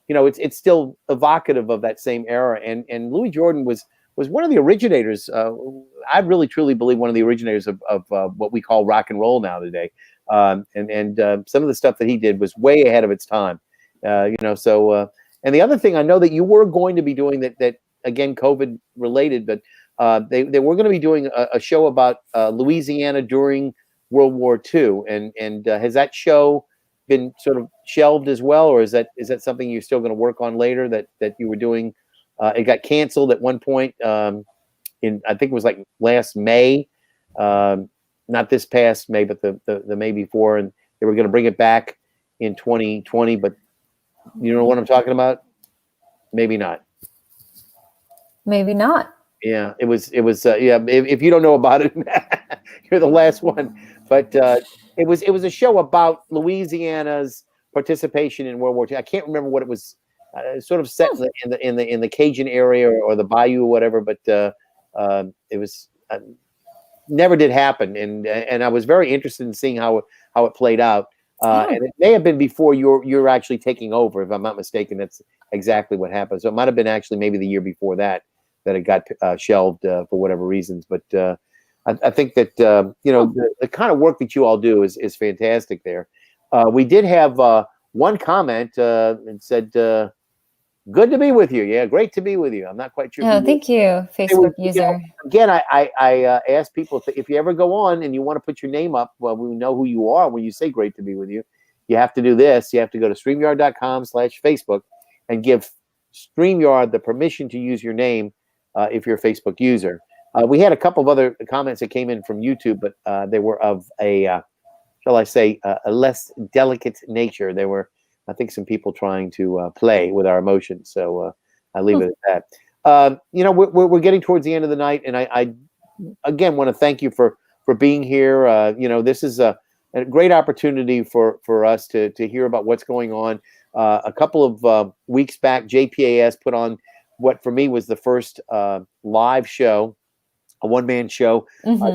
you know, it's still evocative of that same era. And Louis Jordan was one of the originators. I really truly believe one of the originators of what we call rock and roll now today. And some of the stuff that he did was way ahead of its time. You know, so and the other thing I know that you were going to be doing that again, COVID related, but they were going to be doing a show about Louisiana during World War II. And has that show been sort of shelved as well, or is that something you're still going to work on later that you were doing? It got canceled at one point. I think it was like last May, not this past May, but the May before, and they were going to bring it back in 2020. But you know what I'm talking about? Maybe not. Maybe not. Yeah, it was. Yeah, if you don't know about it, you're the last one. But it was a show about Louisiana's participation in World War II. I can't remember what it was. Sort of set in the Cajun area or the Bayou or whatever. But it was never did happen, and I was very interested in seeing how it played out. And it may have been before you're actually taking over, if I'm not mistaken. That's exactly what happened. So it might have been actually maybe the year before that it got shelved for whatever reasons. But I think that the kind of work that you all do is fantastic there. We did have one comment and said, "Good to be with you." Yeah, great to be with you. I'm not quite sure. Oh, thank you, Facebook user. Again, I ask people if you ever go on and you want to put your name up, well, we know who you are when you say "great to be with you." You have to do this. You have to go to StreamYard.com/Facebook and give StreamYard the permission to use your name if you're a Facebook user. We had a couple of other comments that came in from YouTube, but they were of a, shall I say, a less delicate nature. They were, I think, some people trying to play with our emotions. So I leave it at that. We're getting towards the end of the night, and I again want to thank you for being here. This is a great opportunity for us to hear about what's going on. A couple of weeks back, JPAS put on what for me was the first live show, a one-man show,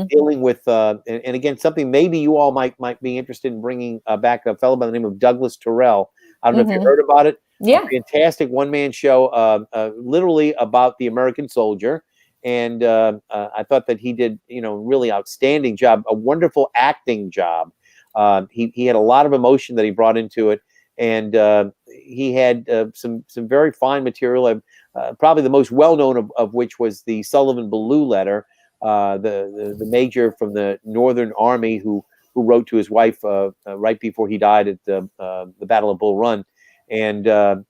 dealing with and again, something maybe you all might be interested in bringing back, a fellow by the name of Douglas Terrell. I don't know if you heard about it. Yeah. A fantastic one-man show, literally about the American soldier. And I thought that he did, really outstanding job, a wonderful acting job. He had a lot of emotion that he brought into it. And he had some very fine material. Probably the most well-known of which was the Sullivan Ballou letter, the major from the Northern Army who wrote to his wife right before he died at the Battle of Bull Run. And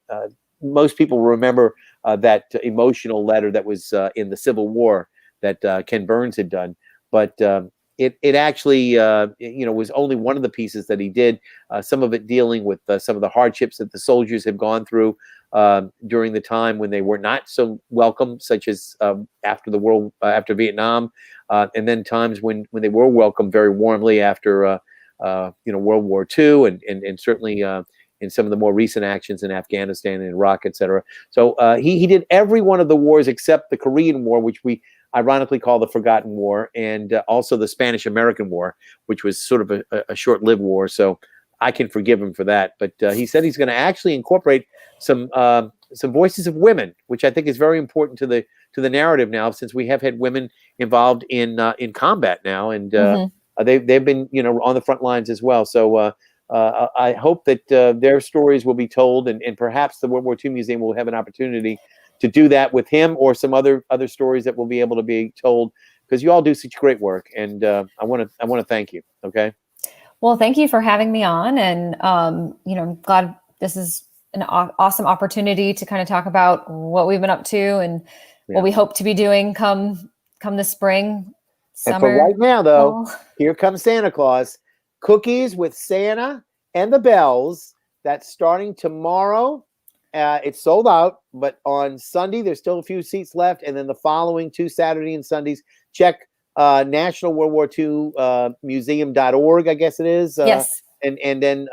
most people remember that emotional letter that was in the Civil War that Ken Burns had done. But it actually, was only one of the pieces that he did. Some of it dealing with some of the hardships that the soldiers have gone through during the time when they were not so welcome, such as after Vietnam, and then times when they were welcomed very warmly after World War II, and certainly in some of the more recent actions in Afghanistan and Iraq, etc. So he did every one of the wars except the Korean War, which we ironically call the Forgotten War, and also the Spanish-American War, which was sort of a short-lived war. So I can forgive him for that. But he said he's going to actually incorporate some voices of women, which I think is very important to the narrative now, since we have had women involved in combat now, and they've been on the front lines as well. So I hope that their stories will be told, and perhaps the World War II Museum will have an opportunity to do that with him, or some other stories that will be able to be told, because you all do such great work, and I want to thank you. Okay. Well, thank you for having me on, and I'm glad this is an awesome opportunity to kind of talk about what we've been up to and what we hope to be doing come the spring, summer. And for right now, though, here comes Santa Claus. Cookies with Santa and the Bells. That's starting tomorrow. It's sold out, but on Sunday there's still a few seats left, and then the following 2 Saturday and Sundays. Check National World War II Museum.org, I guess it is. Yes. And then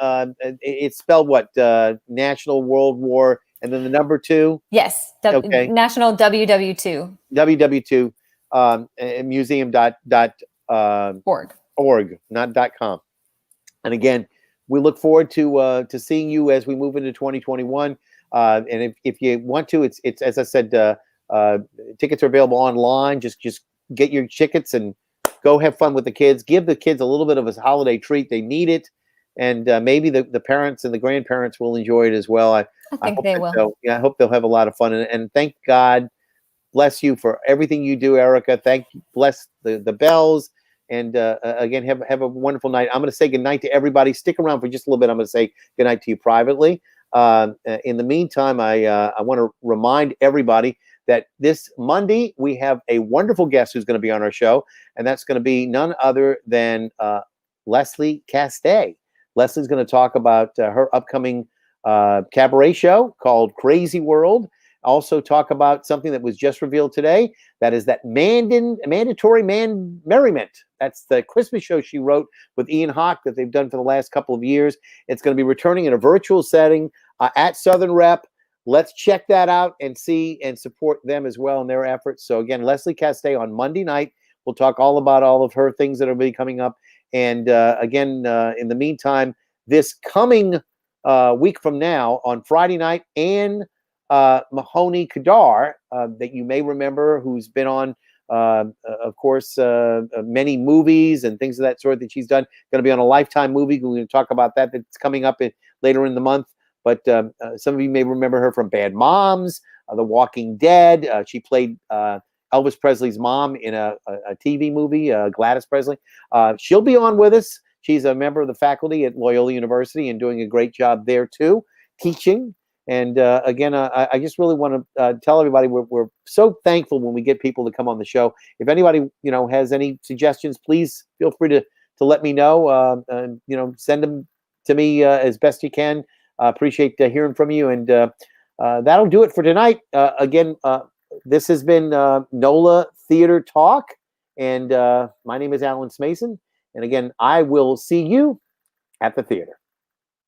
it's spelled what? National World War and then the number 2. Yes. Okay. National WW2. WW2 museum.org, not .com. And again, we look forward to seeing you as we move into 2021. And if you want to, it's as I said, tickets are available online. Just get your tickets and go have fun with the kids. Give the kids a little bit of a holiday treat. They need it, and maybe the parents and the grandparents will enjoy it as well. I think they will. I hope they'll have a lot of fun. And thank God, bless you for everything you do, Erica. Bless the Bells. And again, have a wonderful night. I'm going to say goodnight to everybody. Stick around for just a little bit. I'm going to say goodnight to you privately. In the meantime, I want to remind everybody that this Monday we have a wonderful guest who's going to be on our show, and that's going to be none other than Leslie Castay. Leslie's going to talk about her upcoming cabaret show called Crazy World. Also talk about something that was just revealed today. That is that Mandatory Merriment. That's the Christmas show she wrote with Ian Hawke that they've done for the last couple of years. It's going to be returning in a virtual setting at Southern Rep. Let's check that out and see and support them as well in their efforts. So again, Leslie Castay on Monday night. We'll talk all about all of her things that will be coming up. And again, in the meantime, this coming week from now on Friday night, and Mahoney Kadar, that you may remember, who's been on, of course, many movies and things of that sort that she's done. Going to be on a Lifetime movie. We're going to talk about that. That's coming up later in the month. But some of you may remember her from Bad Moms, The Walking Dead. She played Elvis Presley's mom in a TV movie, Gladys Presley. She'll be on with us. She's a member of the faculty at Loyola University and doing a great job there too, teaching. And again, I just really want to tell everybody we're so thankful when we get people to come on the show. If anybody has any suggestions, please feel free to let me know. Send them to me as best you can. Appreciate hearing from you. And that'll do it for tonight. Again, this has been NOLA Theater Talk, and my name is Alan Smason. And again, I will see you at the theater.